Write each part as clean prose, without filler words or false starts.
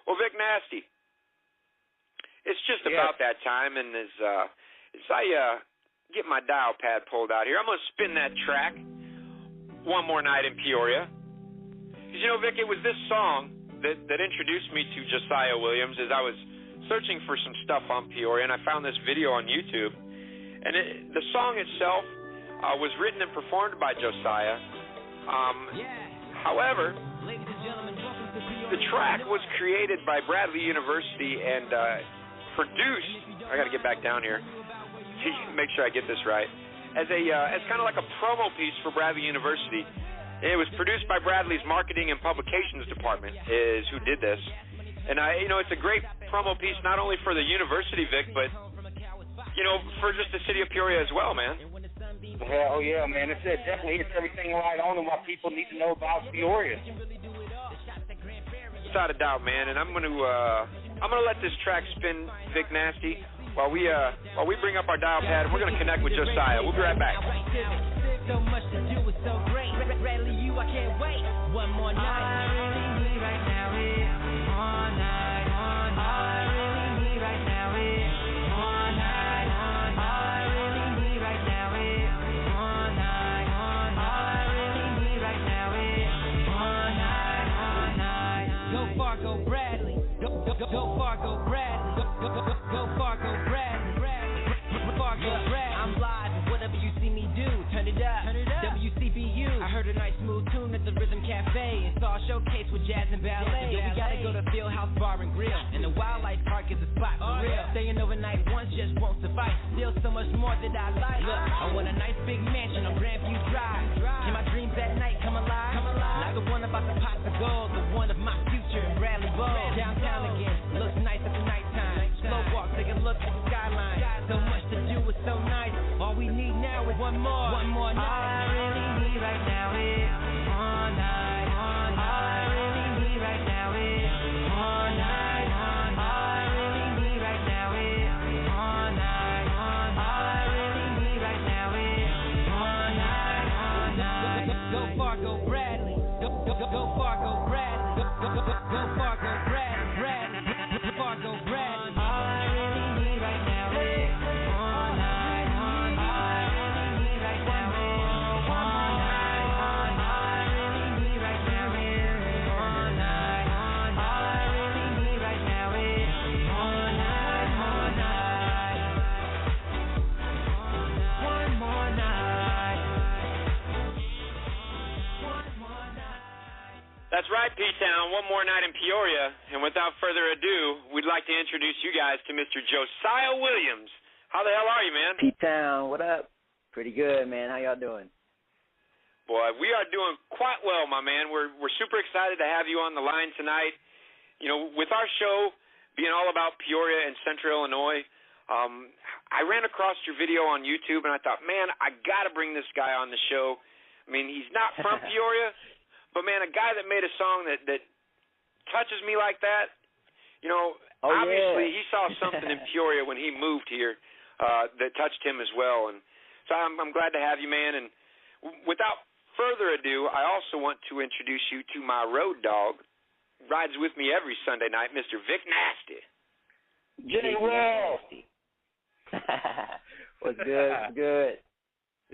Well, Vic Nasty, it's just about that time, and as I get my dial pad pulled out here, I'm going to spin that track, One More Night in Peoria. Because, you know, Vic, it was this song that introduced me to Josiah Williams as I was searching for some stuff on Peoria, and I found this video on YouTube. And the song itself was written and performed by Josiah. However, the track was created by Bradley University and produced, I got to get back down here to make sure I get this right, as kind of like a promo piece for Bradley University. It was produced by Bradley's Marketing and Publications Department is who did this. And, you know, it's a great promo piece not only for the university, Vic, but, you know, for just the city of Peoria as well, man. Hell yeah, man. It definitely hits everything right on and what people need to know about Peoria. Without a doubt, man. And I'm gonna let this track spin, Vic Nasty, while we bring up our dial pad, and we're gonna connect with Josiah. We'll be right back. So much to do, it's so great. Bradley, you, I can't wait. One more night. I really need right now is one night. All I really need right now is one night. All I really need right now is one night. All I really need right now is one night. Go far, go Bradley. Go far, go Bradley. Go far, go Bradley. Far, go Bradley. I'm live. Whatever you see me do, turn it up. WCBU. I heard a nice smooth tune at the Rhythm Cafe and saw a showcase with jazz and ballet. Yeah, we gotta go to Fieldhouse Bar and Grill, and the Wildlife Park is a spot for real. Staying overnight once just won't suffice. Still so much more that I like. Look, I want a nice big mansion on Grandview Drive. Can my dreams at night come alive? Not the one about the pots of gold, the one of my future in Bradley Bowl. Downtown again, looks nice at the nighttime. Slow walk, take a look at the skyline. So much to do, it's so nice. All we need now is one more night. All I really need right now is one night. All I really need right now is one night. All I really need right now is one night. All I really need right now is one night. Go far, go Bradley. Go far, go Bradley. Go far, go Bradley. Go far, go Bradley. All I really need right now is one night. All I really need right now is one night. All I really need right now is one night. All I really need right now is one night. One more night. One more night. That's right, P-Town. One more night in Peoria. And without further ado, we'd like to introduce you guys to Mr. Josiah Williams. How the hell are you, man? P-Town, what up? Pretty good, man. How y'all doing? Boy, we are doing quite well, my man. We're super excited to have you on the line tonight. You know, with our show being all about Peoria and Central Illinois, I ran across your video on YouTube, and I thought, man, I got to bring this guy on the show. I mean, he's not from Peoria, but, man, a guy that made a song that touches me like that, you know, obviously he saw something in Peoria when he moved here that touched him as well. And so I'm glad to have you, man. And without further ado, I also want to introduce you to my road dog. Rides with me every Sunday night, Mr. Vic Nasty. J. Will. What's good? What's good?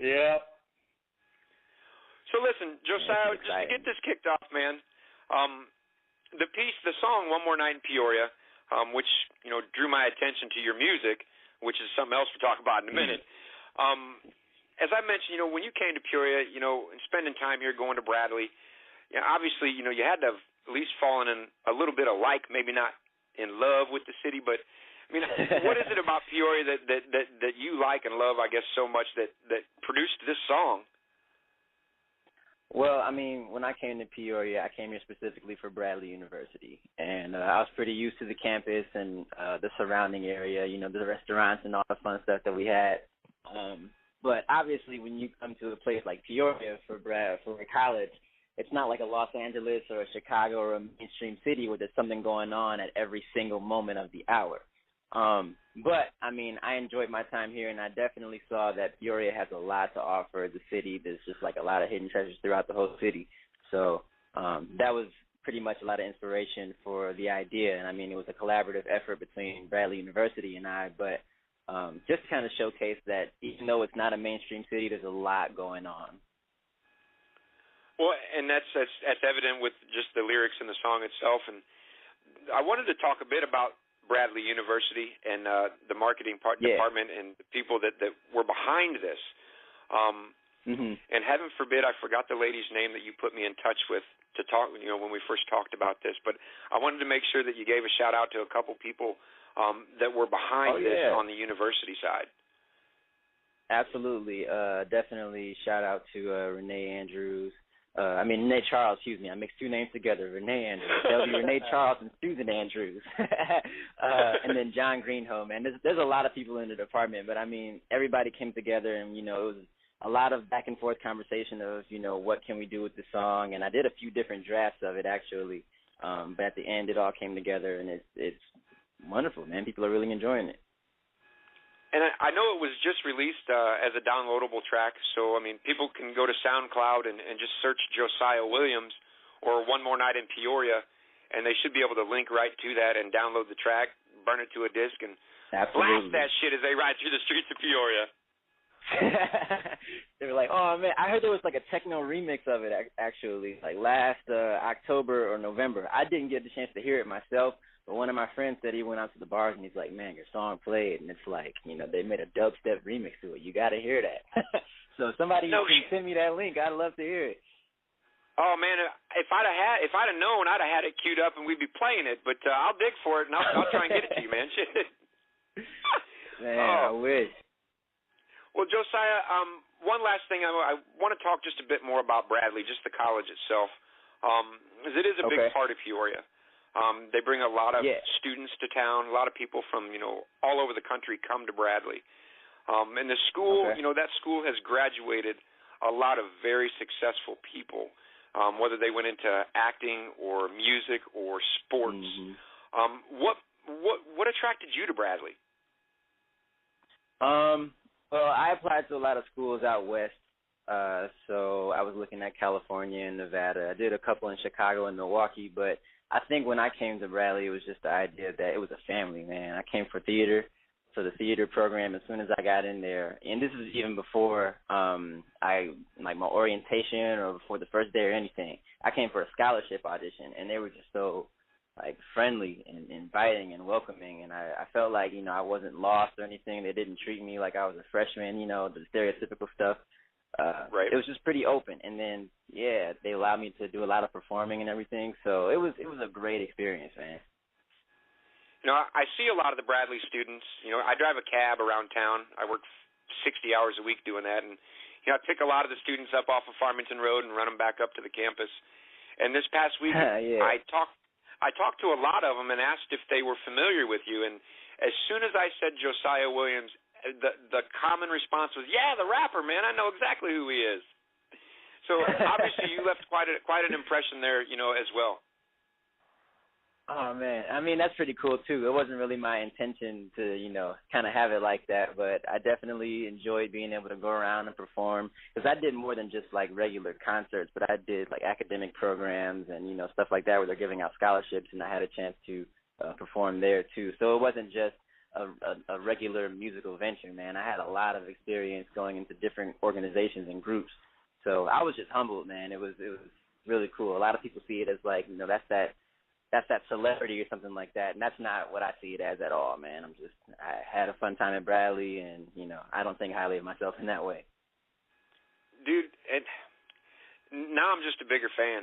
Yep. So listen, Josiah, just to get this kicked off, man, the song "One More Night in Peoria," which, you know, drew my attention to your music, which is something else we'll talk about in a minute. As I mentioned, you know, when you came to Peoria, you know, and spending time here, going to Bradley, you know, obviously, you know, you had to have at least fallen in a little bit of maybe not in love with the city, but I mean, what is it about Peoria that you like and love, I guess, so much that produced this song? Well, I mean, when I came to Peoria, I came here specifically for Bradley University, and I was pretty used to the campus and the surrounding area, you know, the restaurants and all the fun stuff that we had. But obviously, when you come to a place like Peoria for college, it's not like a Los Angeles or a Chicago or a mainstream city where there's something going on at every single moment of the hour. But, I mean, I enjoyed my time here, and I definitely saw that Peoria has a lot to offer the city. There's just like a lot of hidden treasures throughout the whole city. So that was pretty much a lot of inspiration for the idea. And, I mean, it was a collaborative effort between Bradley University and I, but just kind of showcase that even though it's not a mainstream city, there's a lot going on. Well, and that's evident with just the lyrics in the song itself. And I wanted to talk a bit about Bradley University and the marketing department and the people that were behind this. And heaven forbid I forgot the lady's name that you put me in touch with to talk, when we first talked about this. But I wanted to make sure that you gave a shout out to a couple people that were behind this on the university side. Absolutely. Definitely shout out to Renee Andrews. Renee Charles, excuse me. I mixed two names together, Renee Andrews. That'll be Renee Charles and Susan Andrews. And then John Greenholm, man. There's a lot of people in the department, but, I mean, everybody came together and, it was a lot of back and forth conversation of, what can we do with the song. And I did a few different drafts of it, actually. But at the end, it all came together, and it's wonderful, man. People are really enjoying it. And I know it was just released as a downloadable track, so, I mean, people can go to SoundCloud and just search Josiah Williams or One More Night in Peoria, and they should be able to link right to that and download the track, burn it to a disc, and blast that shit as they ride through the streets of Peoria. They were like, oh, man, I heard there was like a techno remix of it, actually, like last October or November. I didn't get the chance to hear it myself. But one of my friends said he went out to the bars and he's like, man, your song played. And it's like, they made a dubstep remix to it. You got to hear that. So somebody can send me that link. I'd love to hear it. Oh, man, if I'd have known, I'd have had it queued up and we'd be playing it. But I'll dig for it and I'll try and get it to you, man. Man, I wish. Well, Josiah, one last thing. I want to talk just a bit more about Bradley, just the college itself, because it is a big part of Peoria. They bring a lot of students to town. A lot of people from, all over the country come to Bradley. And the school, that school has graduated a lot of very successful people, whether they went into acting or music or sports. What attracted you to Bradley? Well, I applied to a lot of schools out west. So I was looking at California and Nevada. I did a couple in Chicago and Milwaukee, but I think when I came to Bradley, it was just the idea that it was a family, man. I came for theater, so the theater program, as soon as I got in there, and this was even before my orientation or before the first day or anything, I came for a scholarship audition, and they were just so, friendly and inviting and welcoming, and I felt like, I wasn't lost or anything. They didn't treat me like I was a freshman, the stereotypical stuff. It was just pretty open, and then they allowed me to do a lot of performing and everything. So it was a great experience, man. I see a lot of the Bradley students. I drive a cab around town. I work 60 hours a week doing that, and I pick a lot of the students up off of Farmington Road and run them back up to the campus. And this past week, I talked to a lot of them and asked if they were familiar with you. And as soon as I said Josiah Williams, the common response was, yeah, the rapper, man. I know exactly who he is. So obviously you left quite an impression there, as well. Oh, man. I mean, that's pretty cool, too. It wasn't really my intention to, kind of have it like that, but I definitely enjoyed being able to go around and perform, because I did more than just, regular concerts, but I did, academic programs and, stuff like that where they're giving out scholarships, and I had a chance to perform there, too. So it wasn't just a regular musical venture, man. I had a lot of experience going into different organizations and groups. So I was just humbled, man. It was really cool. A lot of people see it as that's that celebrity or something like that, and that's not what I see it as at all, man. I had a fun time at Bradley, and I don't think highly of myself in that way. Dude, and now I'm just a bigger fan.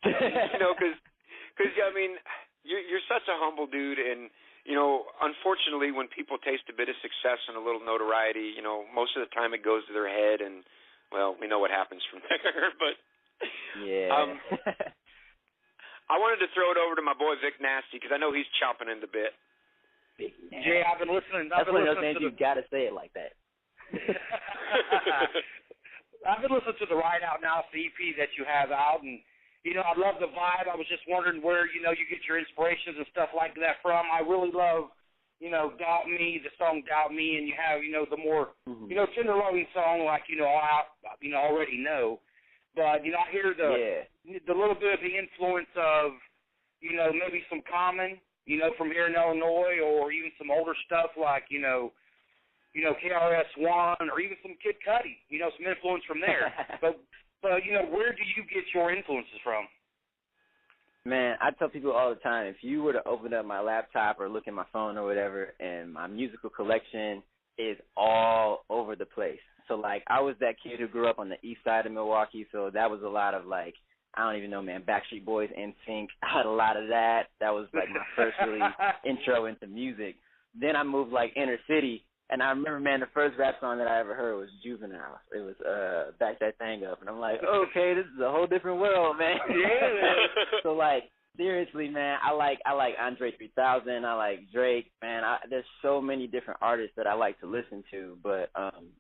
Because I mean, you're such a humble dude, and unfortunately, when people taste a bit of success and a little notoriety, most of the time it goes to their head, and well, we know what happens from there. But I wanted to throw it over to my boy Vic Nasty, because I know he's chomping in the bit. Jay, I've been listening. That's one of those things you've got to say it like that. I've been listening to the Ride Out Now EP that you have out, and I love the vibe. I was just wondering where you get your inspirations and stuff like that from. I really love Doubt Me, the song Doubt Me, and you have the more tenderloving song like Already Know. But, you know, I hear the little bit of the influence of, you know, maybe some Common, you know, from here in Illinois, or even some older stuff like, you know, KRS-One, or even some Kid Cudi, you know, some influence from there. but, you know, where do you get your influences from? Man, I tell people all the time, if you were to open up my laptop or look at my phone or whatever, and my musical collection is all over the place. So, like, I was that kid who grew up on the east side of Milwaukee, so that was a lot of, like, I don't even know, man, Backstreet Boys, NSYNC. I had a lot of that. That was, like, my first really intro into music. Then I moved, like, inner city, and I remember, man, the first rap song that I ever heard was Juvenile. It was Back That Thing Up. And I'm like, okay, this is a whole different world, man. Yeah. So, like, seriously, man, I like Andre 3000. I like Drake, man. There's so many different artists that I like to listen to. But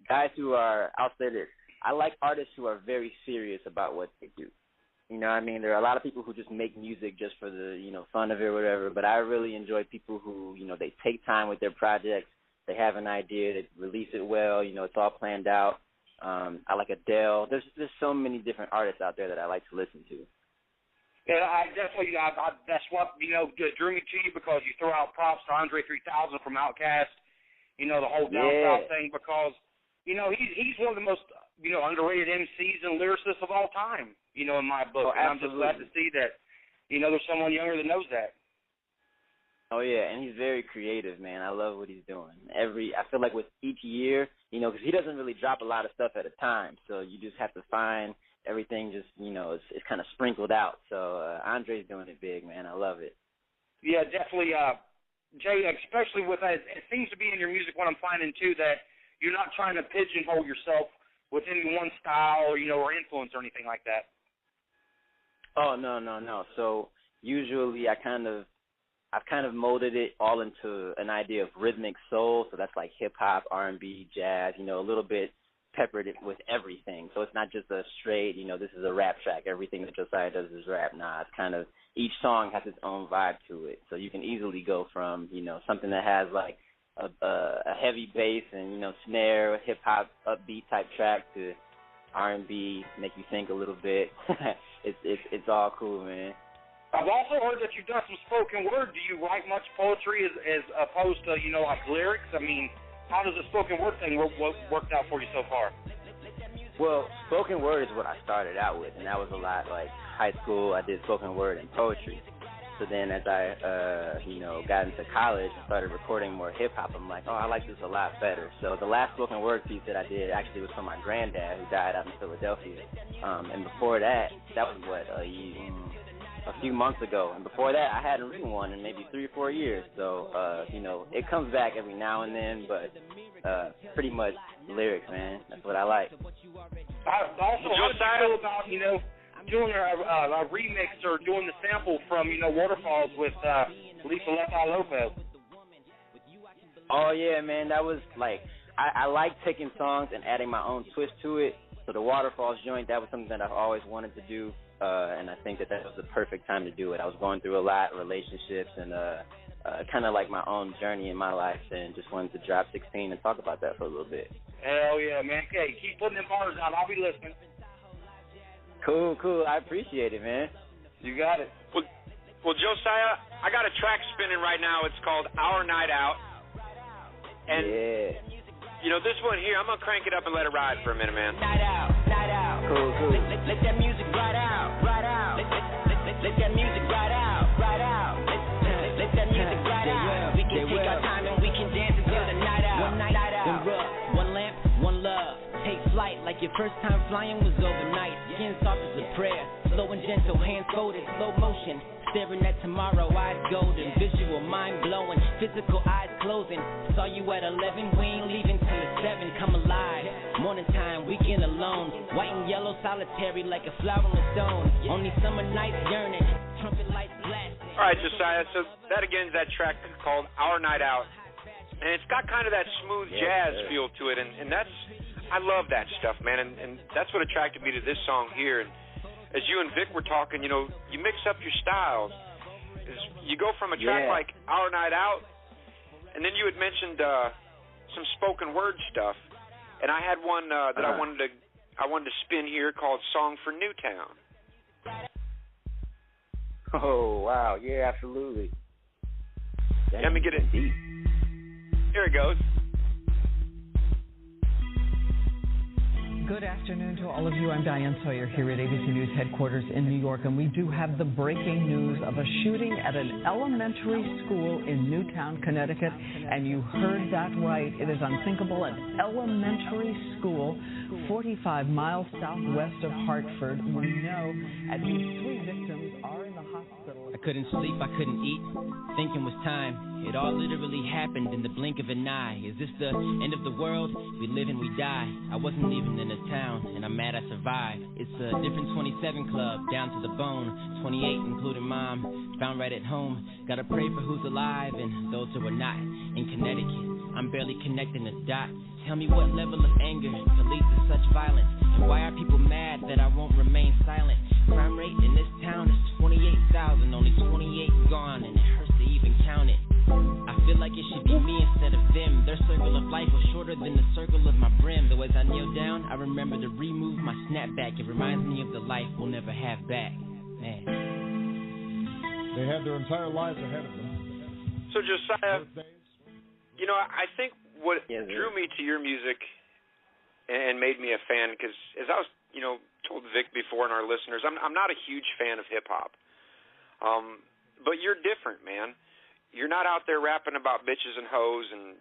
guys who are, I'll say this, I like artists who are very serious about what they do. You know what I mean? There are a lot of people who just make music just for the, you know, fun of it or whatever. But I really enjoy people who, you know, they take time with their projects. They have an idea, they release it well. You know, it's all planned out. I like Adele. There's so many different artists out there that I like to listen to. Yeah, I definitely, that's what, you know, drew me to you, because you throw out props to Andre 3000 from Outkast, you know, the whole Down South thing, because, you know, he's one of the most, you know, underrated MCs and lyricists of all time, you know, in my book. And I'm just glad to see that, you know, there's someone younger that knows that. Oh, yeah, and he's very creative, man. I love what he's doing. I feel like with each year, you know, because he doesn't really drop a lot of stuff at a time, so you just have to find everything just, you know, it's kind of sprinkled out. So Andre's doing it big, man. I love it. Yeah, definitely. Jay, especially with that, it seems to be in your music what I'm finding, too, that you're not trying to pigeonhole yourself with any one style or, you know, or influence or anything like that. Oh, no. So usually I've kind of molded it all into an idea of rhythmic soul. So that's like hip-hop, R&B, jazz, you know, a little bit peppered it with everything. So it's not just a straight, you know, this is a rap track. Everything that Josiah does is rap. Nah, it's kind of, each song has its own vibe to it. So you can easily go from, you know, something that has like a heavy bass and, you know, snare, hip-hop, upbeat type track to R&B, make you think a little bit. It's all cool, man. I've also heard that you've done some spoken word. Do you write much poetry as opposed to, you know, like lyrics? I mean, how does the spoken word thing worked out for you so far? Well, spoken word is what I started out with, and that was a lot like high school. I did spoken word and poetry. So then as I, you know, got into college and started recording more hip-hop, I'm like, oh, I like this a lot better. So the last spoken word piece that I did actually was for my granddad, who died out in Philadelphia. And before that was a few months ago. And before that, I hadn't written one in maybe 3 or 4 years. So, you know, it comes back every now and then, but pretty much lyrics, man. That's what I like. Also, how do you feel about, you know, doing a remix or doing the sample from, you know, Waterfalls with Lisa Lefty Lopez? Oh, yeah, man. That was, like, I like taking songs and adding my own twist to it. So the Waterfalls joint, that was something that I've always wanted to do. And I think that was the perfect time to do it. I was going through a lot, relationships, and kind of like my own journey in my life, and just wanted to drop 16 and talk about that for a little bit. Hell yeah, man. Okay, keep putting them bars out. I'll be listening. Cool. I appreciate it, man. You got it. Well, Josiah, I got a track spinning right now. It's called Our Night Out. And, you know, this one here, I'm going to crank it up and let it ride for a minute, man. Night out. Cool. Let that music ride out. Let that music ride out. Let that music ride out. We can take our time and we can dance until the night out. One night out. One rub, one lamp, one love. Take flight like your first time flying was overnight. Skin soft as a prayer. Slow and gentle, hands folded, slow motion. Staring at tomorrow, eyes golden. Visual, mind blowing. Physical, eyes closing. Saw you at 11, we ain't leaving till it's 7. Come alive. Morning time, weekend alone. White and yellow, solitary like a flower on a stone. Only summer nights yearning. Trumpet lights blast. All right, Josiah, so that again is that track called Our Night Out. And it's got kind of that smooth jazz feel to it, and that's, I love that stuff, man, and that's what attracted me to this song here. And as you and Vic were talking, you know, you mix up your styles. You go from a track like Our Night Out, and then you had mentioned some spoken word stuff, and I had one that I wanted to I wanted to spin here called Song for Newtown. Oh, wow. Yeah, absolutely. Dang, Let me get it. deep. Here it goes. Good afternoon to all of you. I'm Diane Sawyer here at ABC News headquarters in New York, and we do have the breaking news of a shooting at an elementary school in Newtown, Connecticut, and you heard that right. It is unthinkable. An elementary school 45 miles southwest of Hartford. We know at least 3 victims are in the hospital. I couldn't sleep, I couldn't eat, thinking was time. It all literally happened in the blink of an eye. Is this the end of the world? We live and we die. I wasn't even in a town, and I'm mad I survived. It's a different 27 club, down to the bone. 28, including mom, found right at home. Gotta pray for who's alive and those who are not. In Connecticut, I'm barely connecting the dots. Tell me what level of anger could lead to such violence, and why are people mad that I won't remain silent? Crime rate in this town is 28,000, only 28 gone, and it hurts to even count it. I feel like it should be me instead of them. Their circle of life was shorter than the circle of my brim. Though as I kneel down, I remember to remove my snapback. It reminds me of the life we'll never have back. Man. They had their entire lives ahead of them. So, Josiah, you know, I think what drew me to your music and made me a fan, because as I was, you know, told Vic before and our listeners, I'm not a huge fan of hip-hop. But you're different, man. You're not out there rapping about bitches and hoes and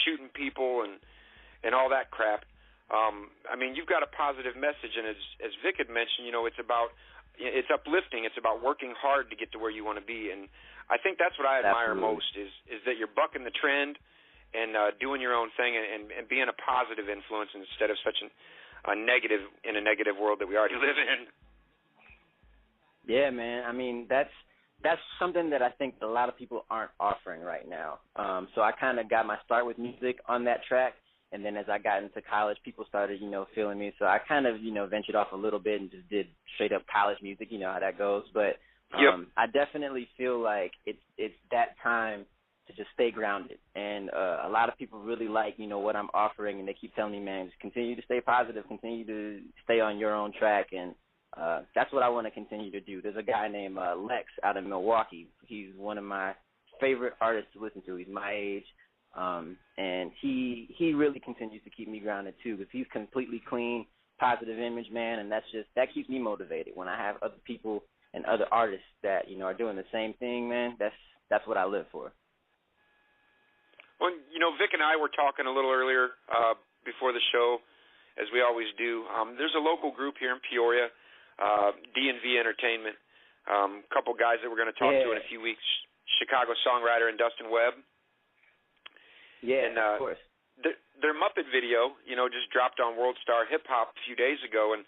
shooting people and all that crap. I mean, you've got a positive message, and as Vic had mentioned, you know, it's uplifting. It's about working hard to get to where you want to be, and I think that's what I admire most is that you're bucking the trend and doing your own thing and being a positive influence instead of such a negative in a negative world that we already live in. Yeah, man. I mean, that's something that I think a lot of people aren't offering right now. So I kind of got my start with music on that track, and then as I got into college, people started, you know, feeling me. So I kind of, you know, ventured off a little bit and just did straight up college music. You know how that goes. But I definitely feel like it's that time to just stay grounded. And a lot of people really like, you know, what I'm offering, and they keep telling me, man, just continue to stay positive, continue to stay on your own track, and that's what I want to continue to do. There's a guy named Lex out of Milwaukee. He's one of my favorite artists to listen to. He's my age, and he really continues to keep me grounded too, because he's completely clean, positive image, man, and that keeps me motivated. When I have other people and other artists that, you know, are doing the same thing, man, that's what I live for. Well, you know, Vic and I were talking a little earlier before the show, as we always do. There's a local group here in Peoria, D&V Entertainment, a couple guys that we're going to talk to in a few weeks, Chicago songwriter and Dustin Webb. Yeah, and, of course. Their Muppet video, you know, just dropped on World Star Hip Hop a few days ago, and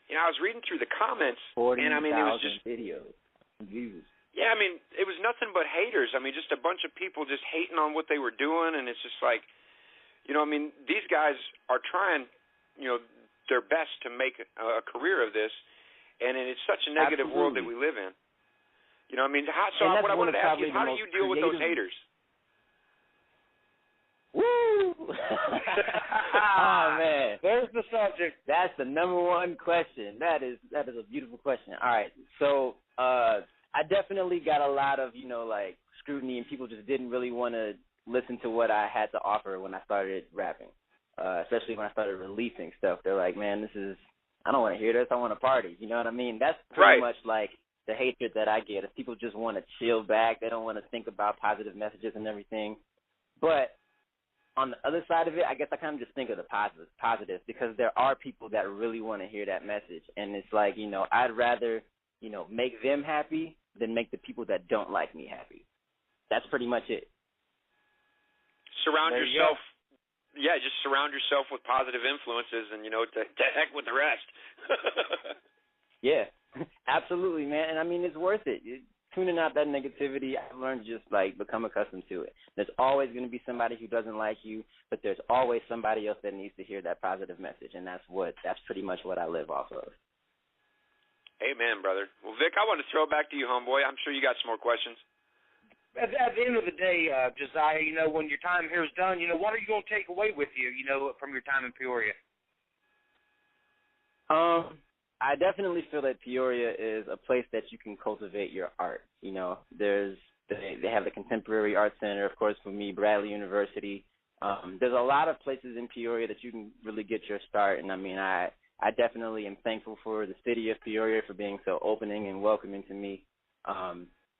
you know, I was reading through the comments, and I mean, it was just videos, views. Yeah, I mean, it was nothing but haters. I mean, just a bunch of people just hating on what they were doing, and it's just like, you know, I mean, these guys are trying, you know, their best to make a career of this, and it's such a negative world that we live in. You know, I mean, what I wanted to ask you is, how do you deal with those haters? Woo! Oh, man. There's the subject. That's the number one question. That is a beautiful question. All right. So I definitely got a lot of, you know, like, scrutiny, and people just didn't really want to listen to what I had to offer when I started rapping, especially when I started releasing stuff. They're like, man, I don't want to hear this. I want to party. You know what I mean? That's pretty much like the hatred that I get. If people just want to chill back, they don't want to think about positive messages and everything. But on the other side of it, I guess I kind of just think of the positive, because there are people that really want to hear that message. And it's like, you know, I'd rather, you know, make them happy than make the people that don't like me happy. That's pretty much it. Surround yourself. Yeah, just surround yourself with positive influences, and, you know, to heck with the rest. Yeah, absolutely, man. And I mean, it's worth it. Tuning out that negativity, I've learned to just, like, become accustomed to it. There's always going to be somebody who doesn't like you, but there's always somebody else that needs to hear that positive message, and that's pretty much what I live off of. Amen, brother. Well, Vic, I want to throw it back to you, homeboy. I'm sure you got some more questions. At the end of the day, Josiah, you know, when your time here is done, you know, what are you going to take away with you, you know, from your time in Peoria? I definitely feel that Peoria is a place that you can cultivate your art. You know, they have the Contemporary Art Center, of course, for me, Bradley University. There's a lot of places in Peoria that you can really get your start, and I mean, I definitely am thankful for the city of Peoria for being so opening and welcoming to me.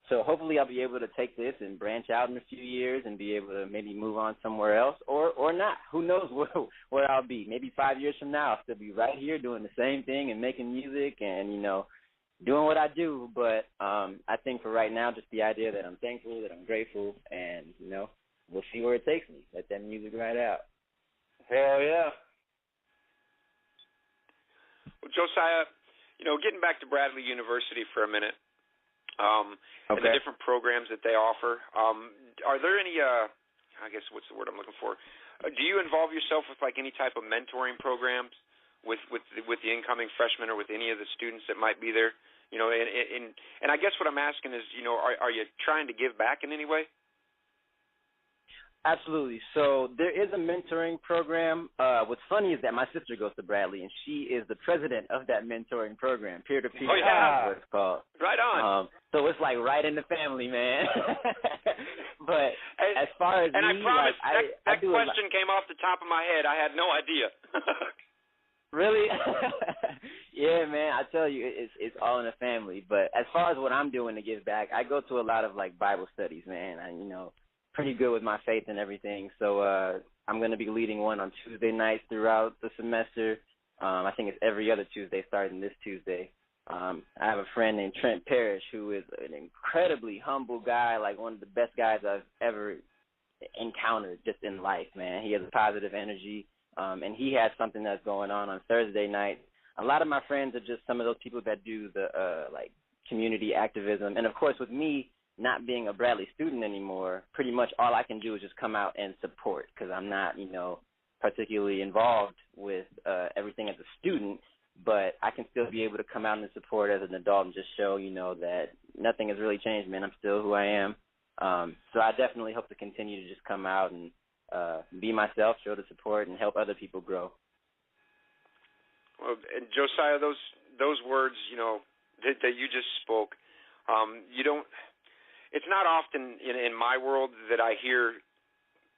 So hopefully I'll be able to take this and branch out in a few years and be able to maybe move on somewhere else or not. Who knows where I'll be. Maybe 5 years from now I'll still be right here doing the same thing and making music and, you know, doing what I do. But I think for right now, just the idea that I'm thankful, that I'm grateful, and, you know, we'll see where it takes me. Let that music ride out. Hell yeah. Well, Josiah, you know, getting back to Bradley University for a minute, and the different programs that they offer, are there any, I guess what's the word I'm looking for, do you involve yourself with, like, any type of mentoring programs with the incoming freshmen or with any of the students that might be there? You know, and I guess what I'm asking is, you know, are you trying to give back in any way? Absolutely. So there is a mentoring program. What's funny is that my sister goes to Bradley, and she is the president of that mentoring program, peer-to-peer. Oh, yeah. What it's called. Right on. So it's like right in the family, man. But as far as and me, I promise like, that question came off the top of my head. I had no idea. Really? Yeah, man. I tell you, it's all in the family. But as far as what I'm doing to give back, I go to a lot of like Bible studies, man. You know, pretty good with my faith and everything. So I'm going to be leading one on Tuesday nights throughout the semester. I think it's every other Tuesday starting this Tuesday. I have a friend named Trent Parrish who is an incredibly humble guy, like one of the best guys I've ever encountered just in life, man. He has a positive energy, and he has something that's going on Thursday night. A lot of my friends are just some of those people that do the like community activism. And, of course, with me not being a Bradley student anymore, pretty much all I can do is just come out and support because I'm not, you know, particularly involved with everything as a student. But I can still be able to come out and support as an adult and just show, you know, that nothing has really changed, man. I'm still who I am. So I definitely hope to continue to just come out and be myself, show the support, and help other people grow. Well, and Josiah, those words, you know, that you just spoke, you don't. It's not often in my world that I hear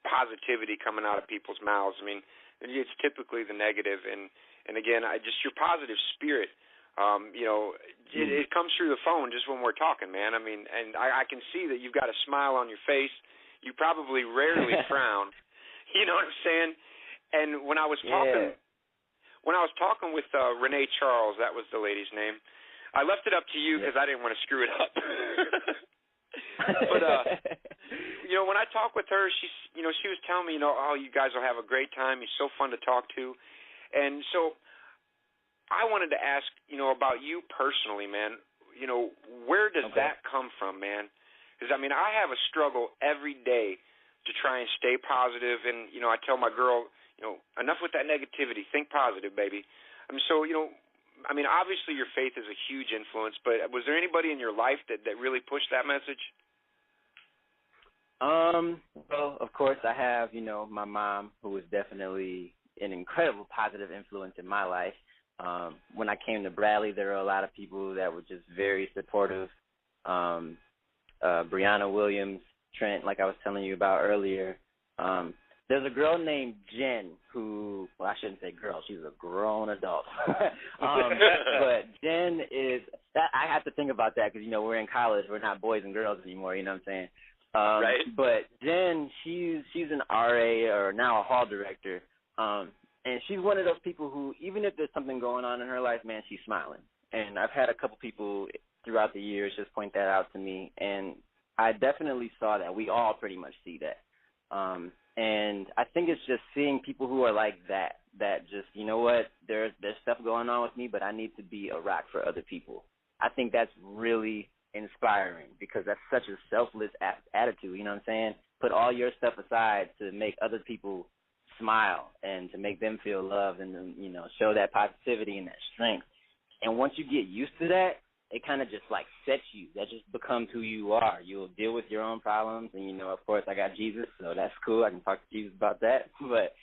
positivity coming out of people's mouths. I mean, it's typically the negative, and again, just your positive spirit. You know, it comes through the phone just when we're talking, man. I mean, and I can see that you've got a smile on your face. You probably rarely frown. You know what I'm saying? And when I was talking with Renee Charles, that was the lady's name, I left it up to you because I didn't want to screw it up. But you know, when I talked with her, she was telling me, you know, oh, you guys will have a great time. He's so fun to talk to, and so I wanted to ask, you know, about you personally, man. You know, where does that come from, man? Because I mean, I have a struggle every day to try and stay positive, and you know, I tell my girl, you know, enough with that negativity. Think positive, baby. I mean, so you know. I mean, obviously your faith is a huge influence, but was there anybody in your life that really pushed that message? Well, of course I have, you know, my mom, who was definitely an incredible positive influence in my life. When I came to Bradley, there were a lot of people that were just very supportive. Brianna Williams, Trent, like I was telling you about earlier. There's a girl named Jen who, well, I shouldn't say girl. She's a grown adult. But Jen is, I have to think about that because, you know, we're in college. We're not boys and girls anymore, you know what I'm saying? Right. But Jen, she's an RA or now a hall director. And she's one of those people who, even if there's something going on in her life, man, she's smiling. And I've had a couple people throughout the years just point that out to me. And I definitely saw that. We all pretty much see that. And I think it's just seeing people who are like that just, you know what, there's stuff going on with me, but I need to be a rock for other people. I think that's really inspiring because that's such a selfless attitude, you know what I'm saying? Put all your stuff aside to make other people smile and to make them feel loved and, you know, show that positivity and that strength. And once you get used to that, it kind of just, like, sets you. That just becomes who you are. You'll deal with your own problems. And, you know, of course, I got Jesus, so that's cool. I can talk to Jesus about that. But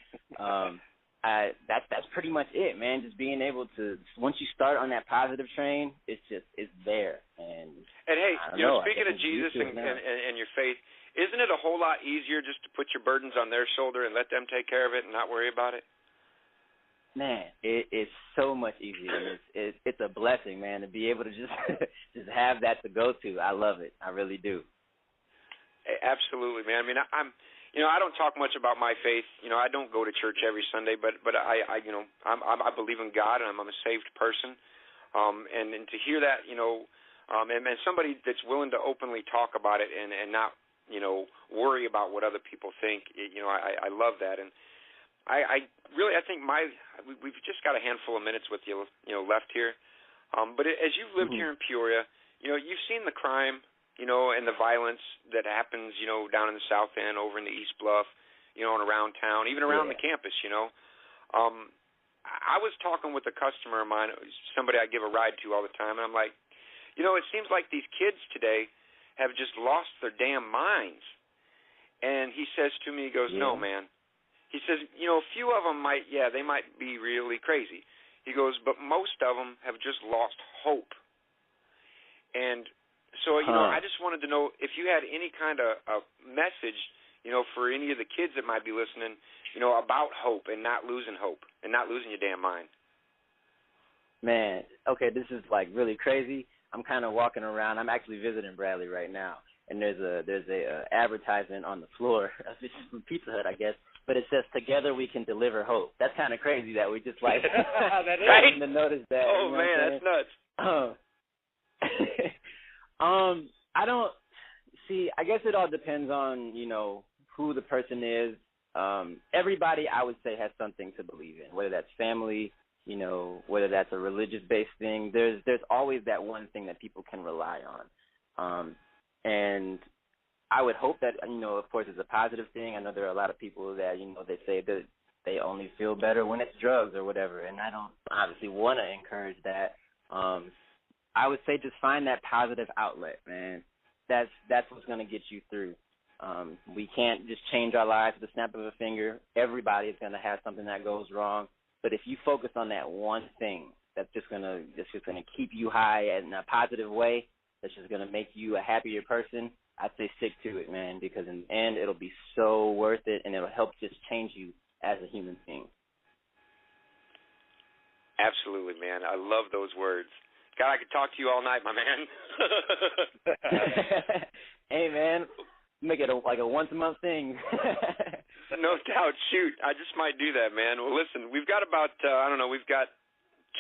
that's pretty much it, man. Just being able to, once you start on that positive train, it's there. And hey, you know, speaking of Jesus and your faith, isn't it a whole lot easier just to put your burdens on their shoulder and let them take care of it and not worry about it? Man, it's so much easier. It's a blessing, man, to be able to just just have that to go to. I love it. I really do. Absolutely, man. I mean, I don't talk much about my faith. I don't go to church every Sunday, but I believe in God, and I'm a saved person. And to hear that, and somebody that's willing to openly talk about it and not, worry about what other people think. I love that, and I think we've just got a handful of minutes with you, left here. But as you've lived here in Peoria, you've seen the crime, and the violence that happens, down in the South End, over in the East Bluff, and around town, even around the campus, I was talking with a customer of mine, somebody I give a ride to all the time, and I'm like, it seems like these kids today have just lost their damn minds. And he says to me, he goes, no, man. He says, a few of them might be really crazy. He goes, but most of them have just lost hope. And so, I just wanted to know if you had any kind of a message, for any of the kids that might be listening, about hope and not losing hope and not losing your damn mind. Man, okay, this is like really crazy. I'm kind of walking around. I'm actually visiting Bradley right now, and there's a advertisement on the floor. This is from Pizza Hut, I guess, but it says, "Together we can deliver hope." That's kind of crazy that we just like that is. Right? to notice that. Oh man, that's nuts. I don't see. I guess it all depends on who the person is. Everybody, I would say, has something to believe in, whether that's family, whether that's a religious-based thing. There's always that one thing that people can rely on. And I would hope that, of course, it's a positive thing. I know there are a lot of people that, they say that they only feel better when it's drugs or whatever, and I don't obviously want to encourage that. I would say just find that positive outlet, man. That's what's going to get you through. We can't just change our lives with the snap of a finger. Everybody is going to have something that goes wrong. But if you focus on that one thing that's just going to keep you high in a positive way, that's just going to make you a happier person, I'd say stick to it, man, because in the end it'll be so worth it, and it'll help just change you as a human being. Absolutely, man. I love those words. God, I could talk to you all night, my man. Hey, man, make it like a once-a-month thing. No doubt. Shoot, I just might do that, man. Well, listen, we've got about, we've got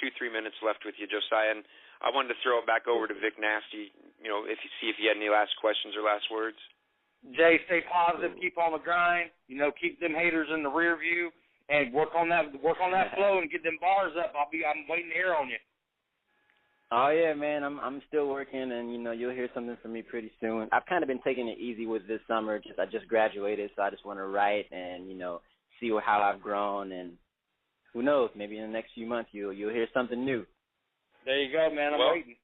2-3 minutes left with you, Josiah, and I wanted to throw it back over to Vic Nasty, if you had any last questions or last words. Jay, stay positive, keep on the grind, keep them haters in the rear view, and work on that flow and get them bars up. I'm waiting to hear on you. Oh yeah, man, I'm still working, and you'll hear something from me pretty soon. I've kind of been taking it easy with this summer. I just graduated, so I just want to write and see how I've grown, and who knows, maybe in the next few months you'll hear something new. There you go, man. I'm waiting.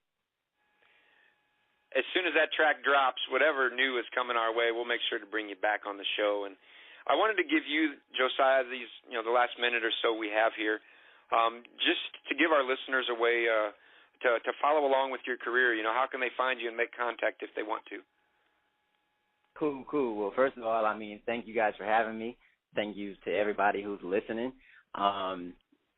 As soon as that track drops, whatever new is coming our way, we'll make sure to bring you back on the show. And I wanted to give you, Josiah, these the last minute or so we have here, just to give our listeners a way to follow along with your career. How can they find you and make contact if they want to? Cool. Well, first of all, thank you guys for having me. Thank you to everybody who's listening.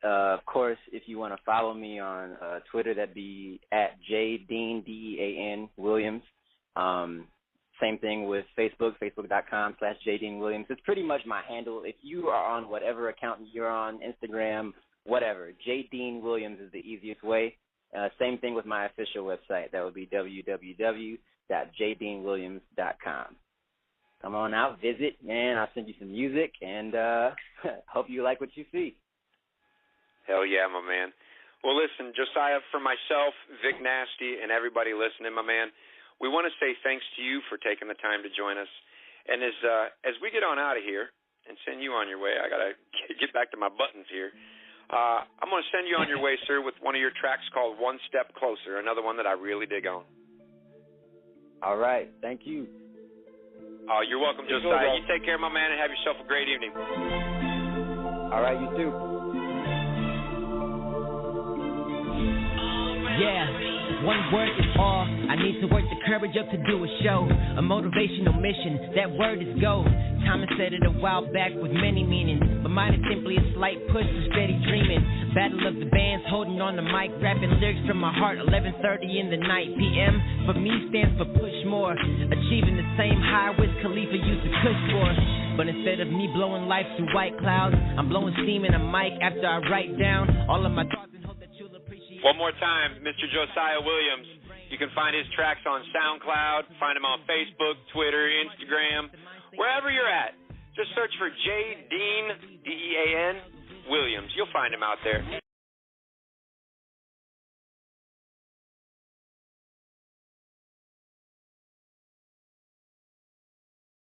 Of course, if you want to follow me on Twitter, that'd be at JDean, DEAN Williams. Same thing with Facebook, facebook.com/JDean Williams. It's pretty much my handle. If you are on whatever account you're on, Instagram, whatever, JDean Williams is the easiest way. Same thing with my official website. That would be www.jdeanwilliams.com. Come on out, visit, man. I'll send you some music, and hope you like what you see. Hell yeah, my man. Well, listen, Josiah, for myself, Vic Nasty, and everybody listening, my man, we want to say thanks to you for taking the time to join us. And as we get on out of here and send you on your way, I got to get back to my buttons here. I'm going to send you on your way, sir, with one of your tracks called One Step Closer, another one that I really dig on. All right. Thank you. You're welcome, Josiah. You take care, my man, and have yourself a great evening. All right, you too. Yeah, one word is all. I need to work the courage up to do a show, a motivational mission. That word is go. Thomas said it a while back with many meanings, but mine is simply a slight push to steady dreaming. Battle of the bands, holding on the mic, rapping lyrics from my heart. 11:30 in the night. PM for me stands for push more, achieving the same high Wiz Khalifa used to push for. But instead of me blowing life through white clouds, I'm blowing steam in a mic after I write down all of my thoughts and hope that you'll appreciate. One more time, Mr. Josiah Williams. You can find his tracks on SoundCloud, find him on Facebook, Twitter, Instagram, wherever you're at. Just search for J. Dean, D-E-A-N, Williams. You'll find him out there.